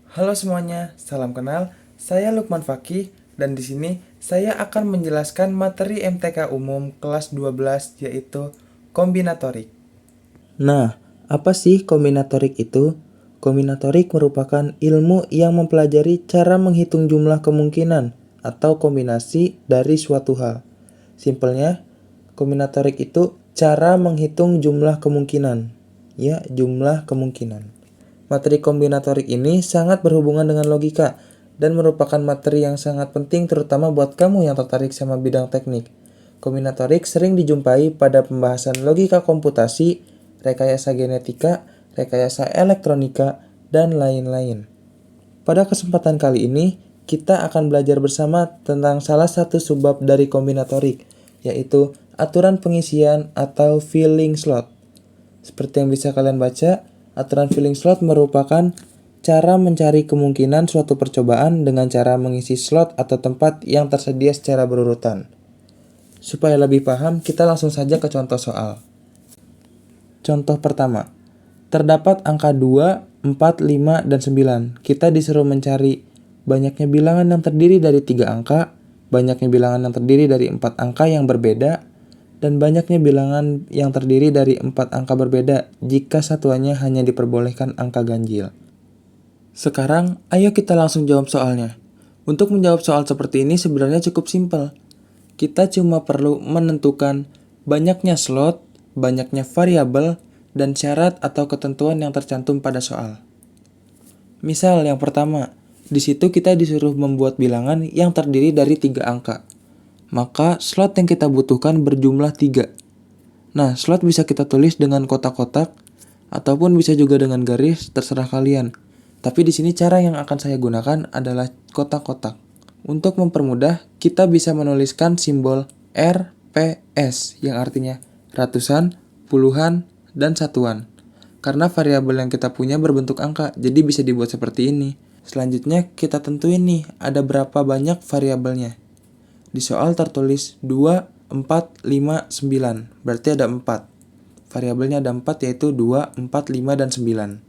Halo semuanya, salam kenal. Saya Lukman Fakih dan di sini saya akan menjelaskan materi MTK umum kelas 12 yaitu kombinatorik. Nah, apa sih kombinatorik itu? Kombinatorik merupakan ilmu yang mempelajari cara menghitung jumlah kemungkinan atau kombinasi dari suatu hal. Simpelnya, kombinatorik itu cara menghitung jumlah kemungkinan. Ya, jumlah kemungkinan. Materi kombinatorik ini sangat berhubungan dengan logika dan merupakan materi yang sangat penting terutama buat kamu yang tertarik sama bidang teknik. Kombinatorik sering dijumpai pada pembahasan logika komputasi, rekayasa genetika, rekayasa elektronika, dan lain-lain. Pada kesempatan kali ini, kita akan belajar bersama tentang salah satu subbab dari kombinatorik, yaitu aturan pengisian atau filling slot. Seperti yang bisa kalian baca, aturan filling slot merupakan cara mencari kemungkinan suatu percobaan dengan cara mengisi slot atau tempat yang tersedia secara berurutan. Supaya lebih paham, kita langsung saja ke contoh soal. Contoh pertama, terdapat angka 2, 4, 5, dan 9. Kita disuruh mencari banyaknya bilangan yang terdiri dari 3 angka, banyaknya bilangan yang terdiri dari 4 angka yang berbeda, dan banyaknya bilangan yang terdiri dari 4 angka berbeda jika satuannya hanya diperbolehkan angka ganjil. Sekarang, ayo kita langsung jawab soalnya. Untuk menjawab soal seperti ini sebenarnya cukup simpel. Kita cuma perlu menentukan banyaknya slot, banyaknya variabel, dan syarat atau ketentuan yang tercantum pada soal. Misal yang pertama, di situ kita disuruh membuat bilangan yang terdiri dari 3 angka. Maka slot yang kita butuhkan berjumlah 3. Nah, slot bisa kita tulis dengan kotak-kotak ataupun bisa juga dengan garis, terserah kalian. Tapi di sini cara yang akan saya gunakan adalah kotak-kotak. Untuk mempermudah, kita bisa menuliskan simbol RPS yang artinya ratusan, puluhan, dan satuan. Karena variabel yang kita punya berbentuk angka, jadi bisa dibuat seperti ini. Selanjutnya kita tentuin nih ada berapa banyak variabelnya. Di soal tertulis 2, 4, 5, 9. Berarti ada 4. Variabelnya ada 4 yaitu 2, 4, 5, dan 9.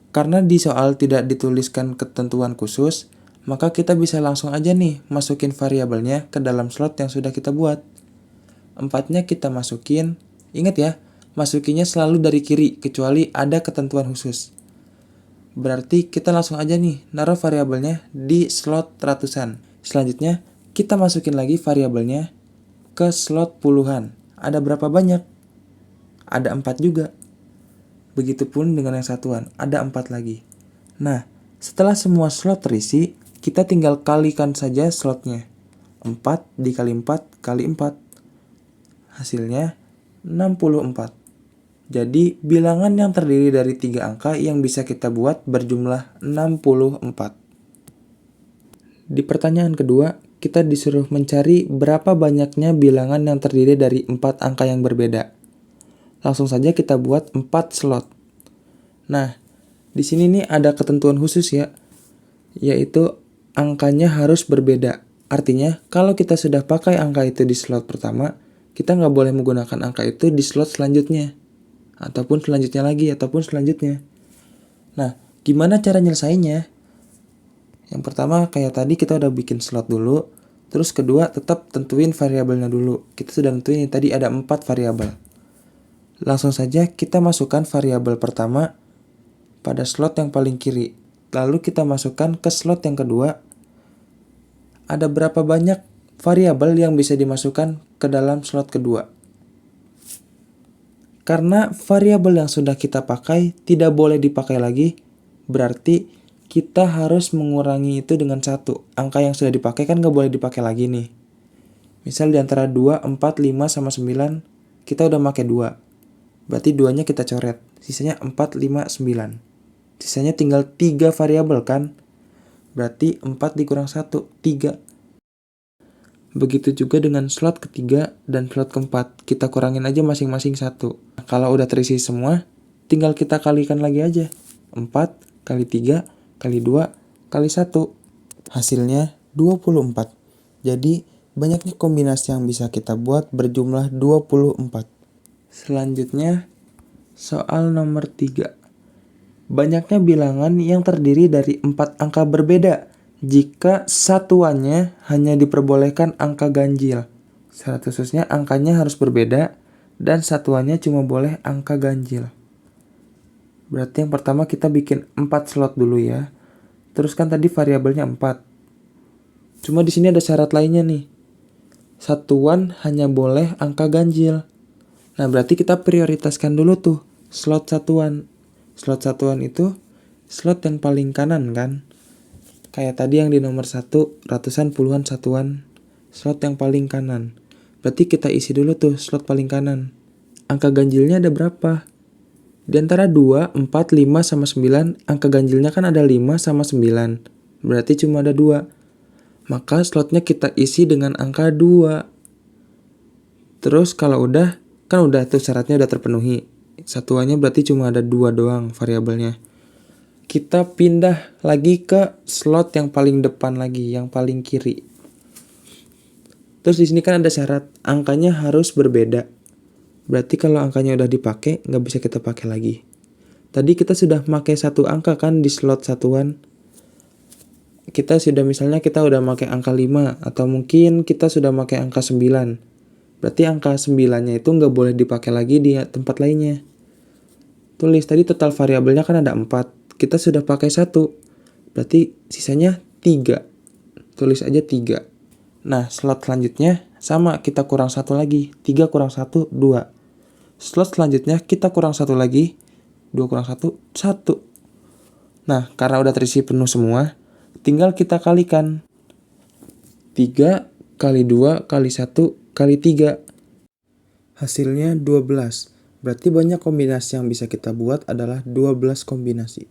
Karena di soal tidak dituliskan ketentuan khusus, maka kita bisa langsung aja nih masukin variabelnya ke dalam slot yang sudah kita buat. 4-nya kita masukin, ingat ya, masukinnya selalu dari kiri kecuali ada ketentuan khusus. Berarti kita langsung aja nih naruh variabelnya di slot ratusan. Selanjutnya, kita masukin lagi variabelnya ke slot puluhan. Ada berapa banyak? Ada 4 juga. Begitupun dengan yang satuan, ada 4 lagi. Nah, setelah semua slot terisi, kita tinggal kalikan saja slotnya. 4 dikali 4 kali 4. Hasilnya 64. Jadi, bilangan yang terdiri dari 3 angka yang bisa kita buat berjumlah 64. Di pertanyaan kedua, kita disuruh mencari berapa banyaknya bilangan yang terdiri dari 4 angka yang berbeda. Langsung saja kita buat 4 slot. Nah, di sini nih ada ketentuan khusus ya, yaitu angkanya harus berbeda. Artinya, kalau kita sudah pakai angka itu di slot pertama, kita nggak boleh menggunakan angka itu di slot selanjutnya. Ataupun selanjutnya lagi, ataupun selanjutnya. Nah, gimana cara nyelesainnya? Yang pertama, kayak tadi kita udah bikin slot dulu. Terus kedua, tetap tentuin variabelnya dulu. Kita sudah tentuin tadi ada 4 variabel. Langsung saja kita masukkan variabel pertama pada slot yang paling kiri. Lalu kita masukkan ke slot yang kedua. Ada berapa banyak variabel yang bisa dimasukkan ke dalam slot kedua. Karena variabel yang sudah kita pakai tidak boleh dipakai lagi, berarti kita harus mengurangi itu dengan 1. Angka yang sudah dipakai kan nggak boleh dipakai lagi nih. Misal di antara 2, 4, 5, sama 9, kita udah pakai 2. Berarti 2-nya kita coret. Sisanya 4, 5, 9. Sisanya tinggal 3 variabel kan? Berarti 4 dikurang 1, 3. Begitu juga dengan slot ketiga dan slot keempat. Kita kurangin aja masing-masing 1. Kalau udah terisi semua, tinggal kita kalikan lagi aja. 4 kali 3 kali 2 kali 1. Hasilnya 24. Jadi, banyaknya kombinasi yang bisa kita buat berjumlah 24. Selanjutnya, soal nomor 3. banyaknya bilangan yang terdiri dari 4 angka berbeda jika satuannya hanya diperbolehkan angka ganjil. Syarat khususnya angkanya harus berbeda dan satuannya cuma boleh angka ganjil. Berarti yang pertama kita bikin 4 slot dulu ya. Terus kan tadi variabelnya 4. Cuma di sini ada syarat lainnya nih. Satuan hanya boleh angka ganjil. Nah, berarti kita prioritaskan dulu tuh slot satuan. Slot satuan itu slot yang paling kanan kan? Kayak tadi yang di nomor 1, ratusan, puluhan, satuan. Slot yang paling kanan. Berarti kita isi dulu tuh slot paling kanan. Angka ganjilnya ada berapa? Di antara 2, 4, 5, sama 9, angka ganjilnya kan ada 5 sama 9. Berarti cuma ada 2. Maka slotnya kita isi dengan angka 2. Terus kalau udah, kan udah tuh syaratnya udah terpenuhi. Satuannya berarti cuma ada 2 doang variabelnya. Kita pindah lagi ke slot yang paling depan lagi, yang paling kiri. Terus di sini kan ada syarat, angkanya harus berbeda. Berarti kalau angkanya udah dipakai, nggak bisa kita pakai lagi. Tadi kita sudah pakai 1 angka kan di slot satuan. Kita udah pakai angka 5, atau mungkin kita sudah pakai angka 9. Berarti angka 9-nya itu nggak boleh dipakai lagi di tempat lainnya. Tulis tadi total variabelnya kan ada 4. Kita sudah pakai 1. Berarti sisanya 3. Tulis aja 3. Nah, slot selanjutnya sama, kita kurang 1 lagi. 3 kurang 1, 2. Slot selanjutnya kita kurang 1 lagi. 2 kurang 1, 1. Nah, karena udah terisi penuh semua, tinggal kita kalikan. 3 kali 2 kali 1 kali 3. Hasilnya 12. Berarti banyak kombinasi yang bisa kita buat adalah 12 kombinasi.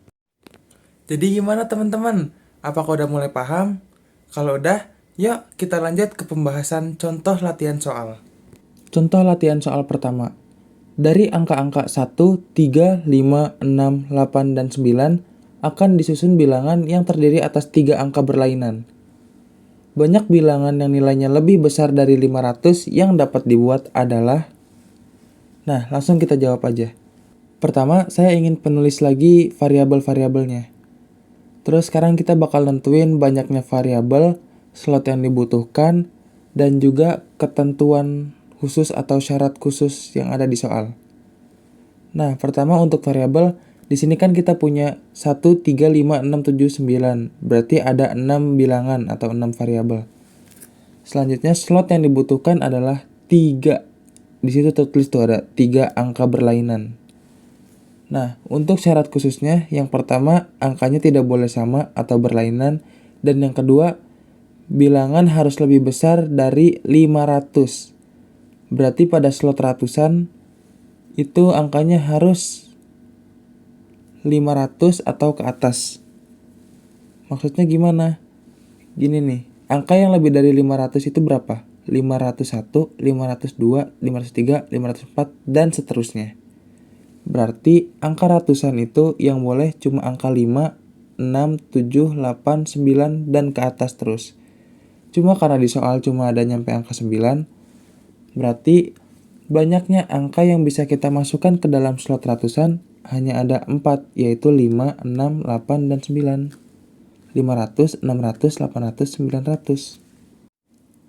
Jadi gimana teman-teman? Apakah udah mulai paham? Kalau udah, yuk kita lanjut ke pembahasan contoh latihan soal. Contoh latihan soal pertama. Dari angka-angka 1, 3, 5, 6, 8, dan 9 akan disusun bilangan yang terdiri atas 3 angka berlainan. Banyak bilangan yang nilainya lebih besar dari 500 yang dapat dibuat adalah... Nah, langsung kita jawab aja. Pertama, saya ingin penulis lagi variabel-variabelnya. Terus sekarang kita bakal nentuin banyaknya variabel, slot yang dibutuhkan, dan juga ketentuan khusus atau syarat khusus yang ada di soal. Nah, pertama untuk variabel, di sini kan kita punya 1, 3, 5, 6, 7, 9. Berarti ada 6 bilangan atau 6 variabel. Selanjutnya slot yang dibutuhkan adalah 3. Di situ tertulis tuh ada 3 angka berlainan. Nah, untuk syarat khususnya, yang pertama angkanya tidak boleh sama atau berlainan, dan yang kedua bilangan harus lebih besar dari 500. Berarti pada slot ratusan itu angkanya harus 500 atau ke atas. Maksudnya gimana? Gini nih, angka yang lebih dari 500 itu berapa? 501, 502, 503, 504, dan seterusnya. Berarti angka ratusan itu yang boleh cuma angka 5, 6, 7, 8, 9, dan ke atas terus. Cuma karena di soal cuma ada nyampe angka 9, berarti banyaknya angka yang bisa kita masukkan ke dalam slot ratusan hanya ada 4, yaitu 5, 6, 8, dan 9. 500, 600, 800, 900.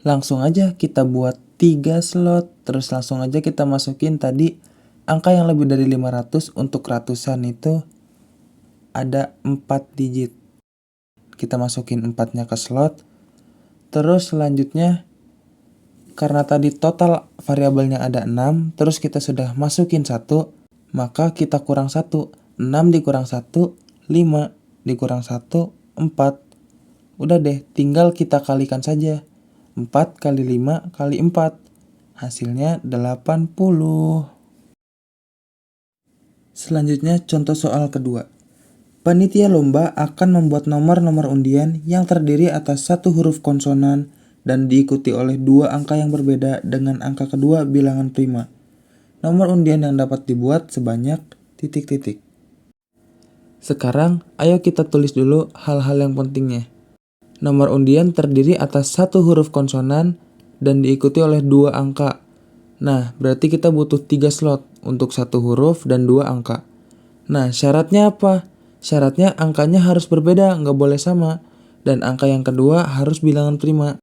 Langsung aja kita buat 3 slot, terus langsung aja kita masukin tadi angka yang lebih dari 500 untuk ratusan itu ada 4 digit. Kita masukin 4-nya ke slot. Terus selanjutnya karena tadi total variabelnya ada 6, terus kita sudah masukin 1, maka kita kurang 1. 6 dikurang 1, 5 dikurang 1, 4. Udah deh, tinggal kita kalikan saja. 4 kali 5 kali 4. Hasilnya 80. Selanjutnya contoh soal kedua. Panitia lomba akan membuat nomor-nomor undian yang terdiri atas 1 huruf konsonan dan diikuti oleh 2 angka yang berbeda dengan angka kedua bilangan prima. Nomor undian yang dapat dibuat sebanyak ... Sekarang, ayo kita tulis dulu hal-hal yang pentingnya. Nomor undian terdiri atas 1 huruf konsonan dan diikuti oleh 2 angka. Nah, berarti kita butuh 3 slot untuk 1 huruf dan 2 angka. Nah, syaratnya apa? Syaratnya angkanya harus berbeda, nggak boleh sama. Dan angka yang kedua harus bilangan prima.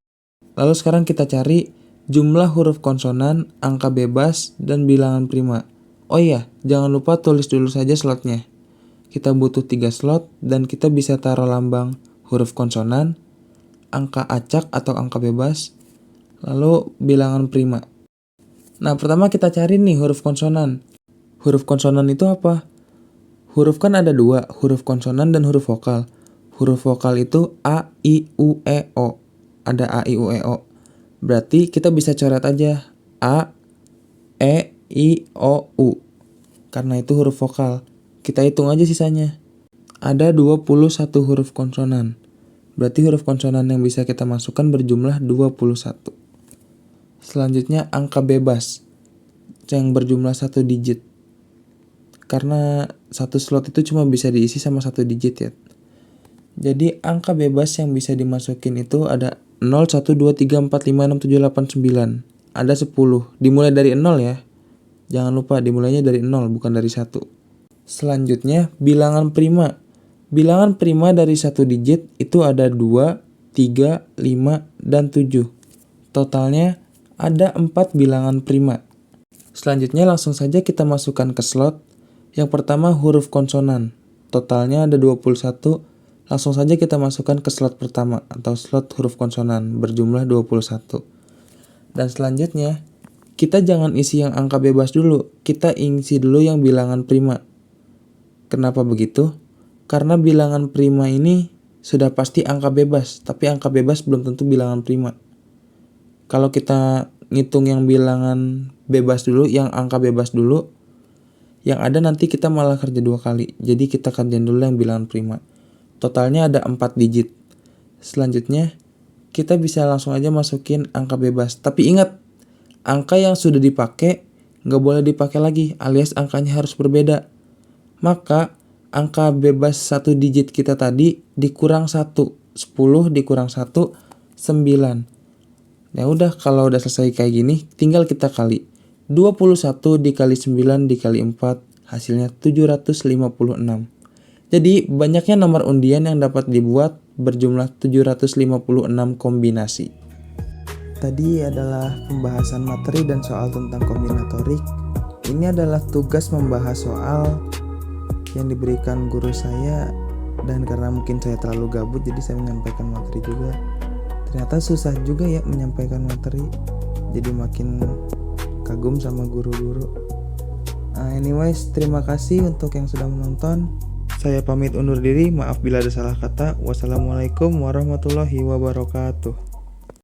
Lalu sekarang kita cari jumlah huruf konsonan, angka bebas, dan bilangan prima. Oh iya, jangan lupa tulis dulu saja slotnya. Kita butuh 3 slot dan kita bisa taruh lambang huruf konsonan, angka acak atau angka bebas, lalu bilangan prima. Nah, pertama kita cari nih huruf konsonan. Huruf konsonan itu apa? Huruf kan ada 2, huruf konsonan dan huruf vokal. Huruf vokal itu A, I, U, E, O. Ada A, I, U, E, O. Berarti kita bisa coret aja A, E, I, O, U. Karena itu huruf vokal. Kita hitung aja sisanya. Ada 21 huruf konsonan. Berarti huruf konsonan yang bisa kita masukkan berjumlah 21. Selanjutnya angka bebas yang berjumlah 1 digit. Karena satu slot itu cuma bisa diisi sama 1 digit ya. Jadi angka bebas yang bisa dimasukin itu ada 0, 1, 2, 3, 4, 5, 6, 7, 8, 9. Ada 10. Dimulai dari 0 ya. Jangan lupa dimulainya dari 0 bukan dari 1. Selanjutnya bilangan prima. Bilangan prima dari 1 digit itu ada 2, 3, 5, dan 7. Totalnya ada 4 bilangan prima. Selanjutnya langsung saja kita masukkan ke slot. Yang pertama huruf konsonan. Totalnya ada 21. Langsung saja kita masukkan ke slot pertama atau slot huruf konsonan berjumlah 21. Dan selanjutnya kita jangan isi yang angka bebas dulu. Kita isi dulu yang bilangan prima. Kenapa begitu? Karena bilangan prima ini sudah pasti angka bebas, tapi angka bebas belum tentu bilangan prima. Kalau kita ngitung yang bilangan bebas dulu, yang angka bebas dulu, yang ada nanti kita malah kerja 2 kali. Jadi kita kerjain dulu yang bilangan prima. Totalnya ada 4 digit. Selanjutnya kita bisa langsung aja masukin angka bebas. Tapi ingat, angka yang sudah dipakai nggak boleh dipakai lagi, alias angkanya harus berbeda. Maka angka bebas 1 digit kita tadi dikurang 1. 10 dikurang 1, 9. Ya udah, kalau udah selesai kayak gini, tinggal kita kali. 21 dikali 9 dikali 4, hasilnya 756. Jadi banyaknya nomor undian yang dapat dibuat berjumlah 756 kombinasi. Tadi adalah pembahasan materi dan soal tentang kombinatorik. Ini adalah tugas membahas soal yang diberikan guru saya, dan karena mungkin saya terlalu gabut jadi saya menyampaikan materi juga. Ternyata susah juga ya menyampaikan materi, jadi makin kagum sama guru-guru. Anyways, terima kasih untuk yang sudah menonton. Saya pamit undur diri, maaf bila ada salah kata. Wassalamualaikum warahmatullahi wabarakatuh.